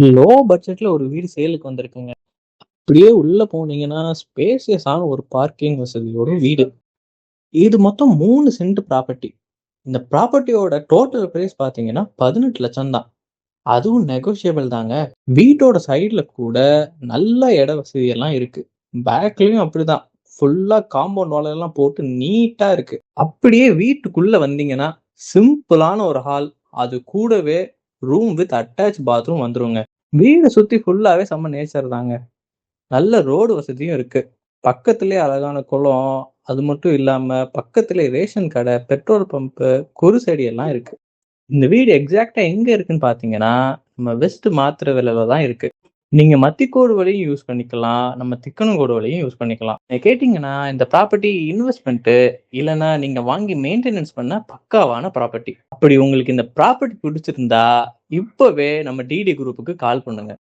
Low பட்ஜெட்ல ஒரு வீடு சேலுக்கு வந்திருக்குங்க. அப்படியே உள்ள போனீங்கன்னா, ஸ்பேசியஸான ஒரு பார்க்கிங் வசதியோட வீடு. இது மொத்தம் 3 சென்ட் ப்ராப்பர்ட்டி. இந்த ப்ராப்பர்ட்டியோட டோட்டல் பிரைஸ் பார்த்தீங்கன்னா, 18,00,000 தான். அதுவும் நெகோஷியபிள் தாங்க. வீட்டோட சைடுல கூட நல்ல இட வசதி எல்லாம் இருக்கு. பேக்லயும் அப்படிதான். ஃபுல்லா காம்பவுண்ட் வால் எல்லாம் போட்டு நீட்டா இருக்கு. அப்படியே வீட்டுக்குள்ள வந்தீங்கன்னா, சிம்பிளான ஒரு ஹால். அது கூடவே ரூம் வித் அட்டாச் பாத்ரூம் வந்துருங்க. வீட சுத்தி ஃபுல்லாவே செம்ம நேச்சர் தாங்க. நல்ல ரோடு வசதியும் இருக்கு. பக்கத்திலேயே அழகான குளம், அது மட்டும் இல்லாம பக்கத்திலேயே ரேஷன் கடை, பெட்ரோல் பம்பு, குருசெடி எல்லாம் இருக்கு. இந்த வீடு எக்ஸாக்ட்டா எங்க இருக்குன்னு பார்த்தீங்கன்னா, நம்ம வெஸ்ட் மாத்திரவிலையில தான் இருக்கு. நீங்க மத்திக்கோடு வழியும் யூஸ் பண்ணிக்கலாம். நம்ம திக்கணங்கோடு வழியும் யூஸ் பண்ணிக்கலாம். கேட்டீங்கன்னா, இந்த ப்ராப்பர்ட்டி இன்வெஸ்ட்மென்ட் இல்லன்னா நீங்க வாங்கி மெயின்டெனன்ஸ் பண்ண பக்காவான ப்ராப்பர்ட்டி. அப்படி உங்களுக்கு இந்த ப்ராப்பர்ட்டி பிடிச்சிருந்தா, இப்பவே நம்ம டிடி குரூப்புக்கு கால் பண்ணுங்க.